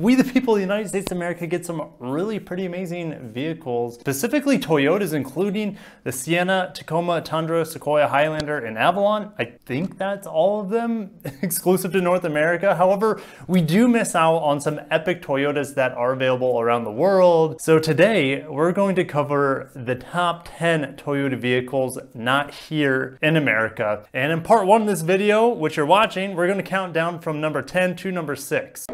we the people of the United States of America get some really pretty amazing vehicles, specifically Toyotas, including the Sienna, Tacoma, Tundra, Sequoia, Highlander, and Avalon. I think that's all of them exclusive to North America. However, we do miss out on some epic Toyotas that are available around the world. So today we're going to cover the top 10 Toyota vehicles not here in America. And in part one of this video, which you're watching, we're going to count down from number 10 to number 6.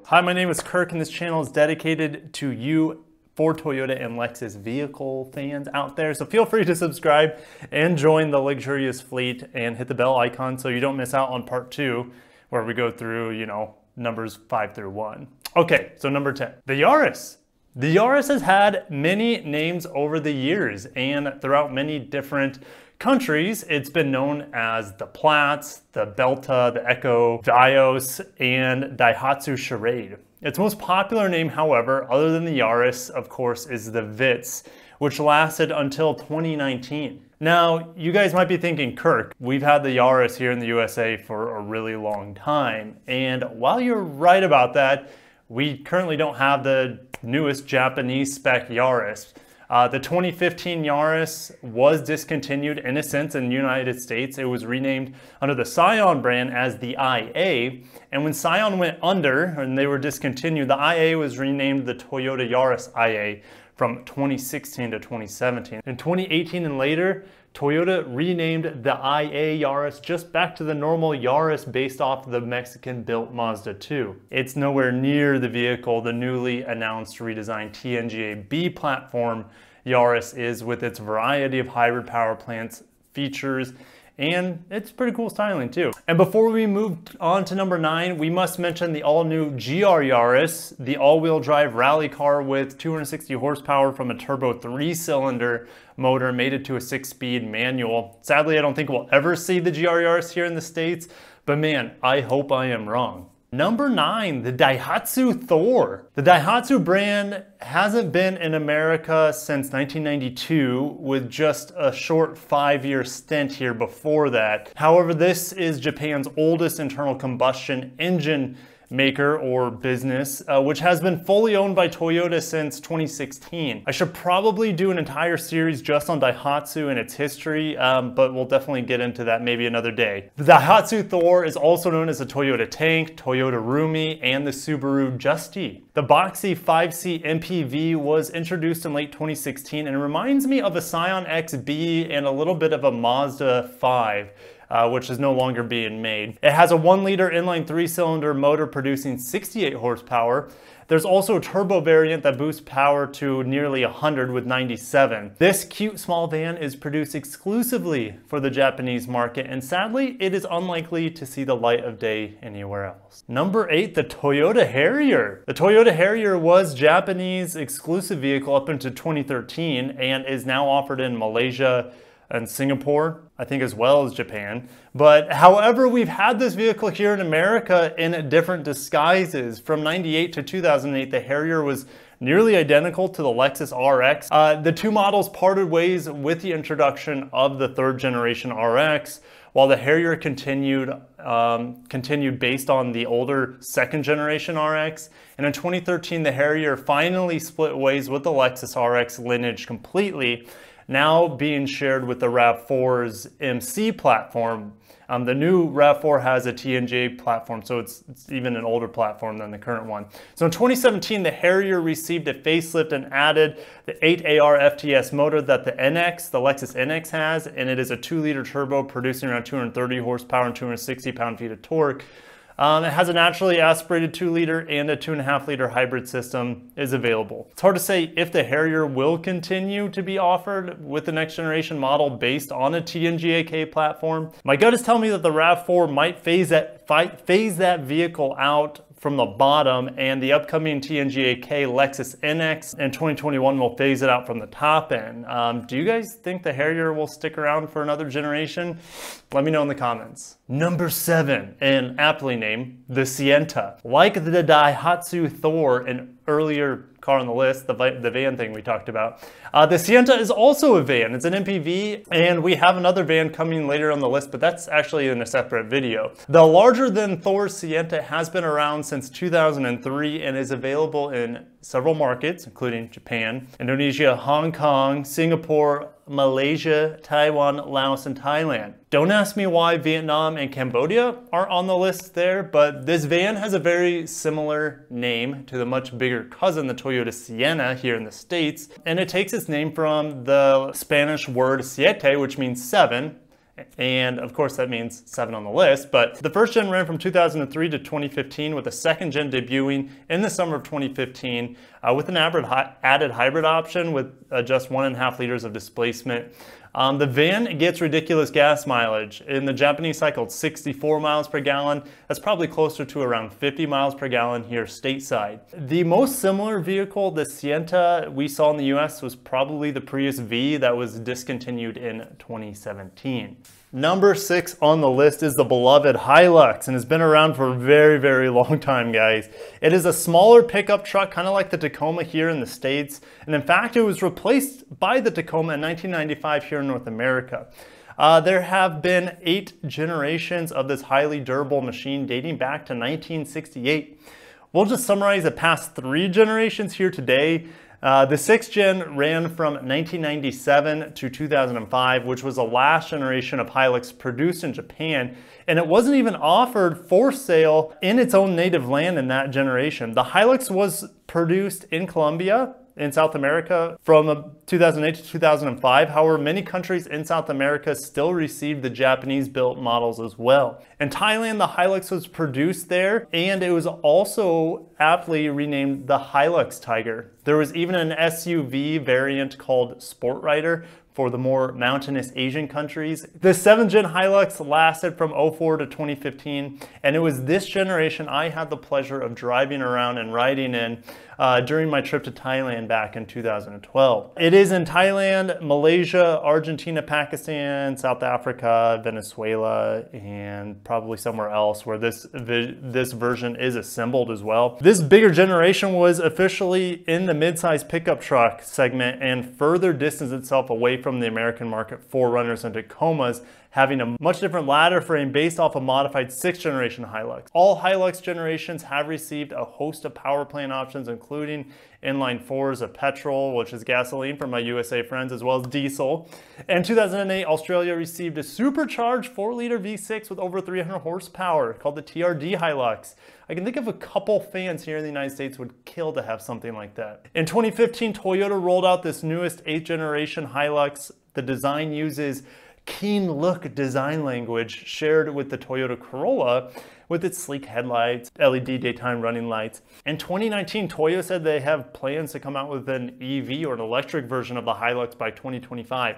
Hi, my name is Kirk and this channel is dedicated to you for Toyota and Lexus vehicle fans out there. So feel free to subscribe and join the luxurious fleet and hit the bell icon so you don't miss out on part 2 where we go through, numbers 5 through 1. Okay, so number 10, the Yaris. The Yaris has had many names over the years, and throughout many different countries, it's been known as the Platz, the Belta, the Echo, Vios, and Daihatsu Charade. Its most popular name, however, other than the Yaris, of course, is the Vitz, which lasted until 2019. Now, you guys might be thinking, Kirk, we've had the Yaris here in the USA for a really long time, and while you're right about that, we currently don't have the newest Japanese spec Yaris. The 2015 Yaris was discontinued in a sense in the United States. It was renamed under the Scion brand as the IA. And when Scion went under and they were discontinued, the IA was renamed the Toyota Yaris IA from 2016 to 2017. In 2018 and later, Toyota renamed the IA Yaris just back to the normal Yaris based off the Mexican-built Mazda 2. It's nowhere near the vehicle the newly announced redesigned TNGA B platform Yaris is, with its variety of hybrid power plants, features, and it's pretty cool styling too. And before we move on to number 9, we must mention the all-new GR Yaris, the all-wheel drive rally car with 260 horsepower from a turbo 3-cylinder motor mated to a 6-speed manual. Sadly, I don't think we'll ever see the GR Yaris here in the States, but man, I hope I am wrong. Number 9, the Daihatsu Thor. The Daihatsu brand hasn't been in America since 1992, with just a short 5-year stint here before that. However, this is Japan's oldest internal combustion engine maker or business, which has been fully owned by Toyota since 2016. I should probably do an entire series just on Daihatsu and its history, but we'll definitely get into that maybe another day. The Daihatsu Thor is also known as the Toyota Tank, Toyota Rumi, and the Subaru Justy. The boxy 5-seat MPV was introduced in late 2016 and reminds me of a Scion XB and a little bit of a Mazda 5. Which is no longer being made. It has a 1-liter inline 3-cylinder motor producing 68 horsepower. There's also a turbo variant that boosts power to nearly 100 with 97. This cute small van is produced exclusively for the Japanese market, and sadly, it is unlikely to see the light of day anywhere else. Number 8, the Toyota Harrier. The Toyota Harrier was Japanese exclusive vehicle up until 2013 and is now offered in Malaysia and Singapore, I think, as well as Japan. But however, we've had this vehicle here in America in different disguises. From 98 to 2008, the Harrier was nearly identical to the Lexus RX. The two models parted ways with the introduction of the 3rd generation RX, while the Harrier continued based on the older 2nd generation RX. And in 2013, the Harrier finally split ways with the Lexus RX lineage completely, now being shared with the RAV4's MC platform. The new RAV4 has a TNGA platform, so it's even an older platform than the current one. So in 2017, the Harrier received a facelift and added the 8AR FTS motor that the Lexus NX has, and it is a 2-liter turbo producing around 230 horsepower and 260 pound-feet of torque. It has a naturally aspirated 2-liter and a 2.5-liter hybrid system is available. It's hard to say if the Harrier will continue to be offered with the next generation model based on a TNGA-K platform. My gut is telling me that the RAV4 might phase that vehicle out from the bottom, and the upcoming TNGA-K Lexus NX in 2021 will phase it out from the top end. Do you guys think the Harrier will stick around for another generation? Let me know in the comments. Number 7, and aptly named, the Sienta. Like the Daihatsu Thor and earlier car on the list, the van thing we talked about. The Sienta is also a van. It's an MPV, and we have another van coming later on the list, but that's actually in a separate video. The larger than Thor Sienta has been around since 2003 and is available in several markets, including Japan, Indonesia, Hong Kong, Singapore, Malaysia, Taiwan, Laos, and Thailand. Don't ask me why Vietnam and Cambodia aren't on the list there, but this van has a very similar name to the much bigger cousin, the Toyota Sienna here in the States, and it takes its name from the Spanish word siete, which means 7. And of course that means 7 on the list, but the first gen ran from 2003 to 2015 with the second gen debuting in the summer of 2015 with an added hybrid option with just 1.5 liters of displacement. The van gets ridiculous gas mileage. In the Japanese cycle, it's 64 miles per gallon. That's probably closer to around 50 miles per gallon here stateside. The most similar vehicle, the Sienta we saw in the US, was probably the Prius V that was discontinued in 2017. Number 6 on the list is the beloved Hilux, and has been around for a very, very long time, guys. It is a smaller pickup truck, kind of like the Tacoma here in the States. And in fact, it was replaced by the Tacoma in 1995 here in North America. There have been 8 generations of this highly durable machine dating back to 1968. We'll just summarize the past 3 generations here today. The 6th gen ran from 1997 to 2005, which was the last generation of Hilux produced in Japan, and it wasn't even offered for sale in its own native land in that generation. The Hilux was produced in Colombia, in South America from 2008 to 2005. However, many countries in South America still received the Japanese-built models as well. In Thailand, the Hilux was produced there, and it was also aptly renamed the Hilux Tiger. There was even an SUV variant called Sport Rider for the more mountainous Asian countries. The 7th gen Hilux lasted from 2004 to 2015, and it was this generation I had the pleasure of driving around and riding in during my trip to Thailand back in 2012. It is in Thailand, Malaysia, Argentina, Pakistan, South Africa, Venezuela, and probably somewhere else where this version is assembled as well. This bigger generation was officially in the mid-size pickup truck segment and further distanced itself away from the American market 4Runners and Tacomas, having a much different ladder frame based off a modified 6th generation Hilux. All Hilux generations have received a host of power plant options, including inline 4s of petrol, which is gasoline for my USA friends, as well as diesel. In 2008, Australia received a supercharged 4-liter V6 with over 300 horsepower called the TRD Hilux. I can think of a couple fans here in the United States would kill to have something like that. In 2015, Toyota rolled out this newest 8th generation Hilux. The design uses keen look design language shared with the Toyota Corolla with its sleek headlights, LED daytime running lights. In 2019, Toyota said they have plans to come out with an EV or an electric version of the Hilux by 2025.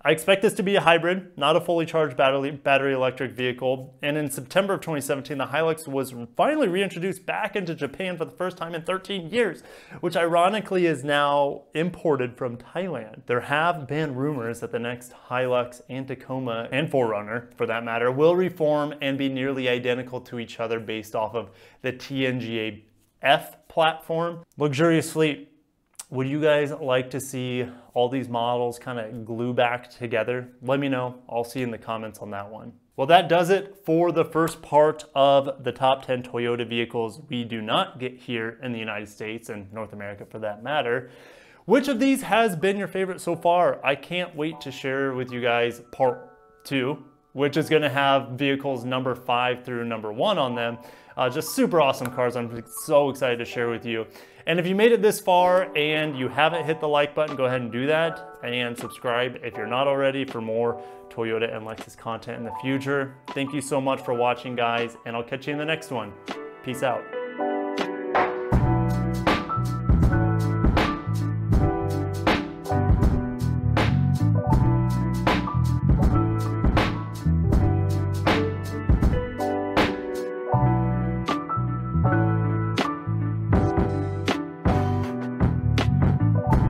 I expect this to be a hybrid, not a fully charged battery electric vehicle. And in September of 2017, the Hilux was finally reintroduced back into Japan for the first time in 13 years, which ironically is now imported from Thailand. There have been rumors that the next Hilux and Tacoma, and 4Runner for that matter, will reform and be nearly identical to each other based off of the TNGA F platform. Luxurious Fleet. Would you guys like to see all these models kind of glue back together? Let me know. I'll see you in the comments on that one. Well, that does it for the first part of the top 10 Toyota vehicles we do not get here in the United States and North America for that matter. Which of these has been your favorite so far? I can't wait to share with you guys part 2, which is going to have vehicles number 5 through number 1 on them. Just super awesome cars I'm so excited to share with you. And if you made it this far and you haven't hit the like button, go ahead and do that, and subscribe if you're not already for more Toyota and Lexus content in the future. Thank you so much for watching, guys, and I'll catch you in the next one. Peace out.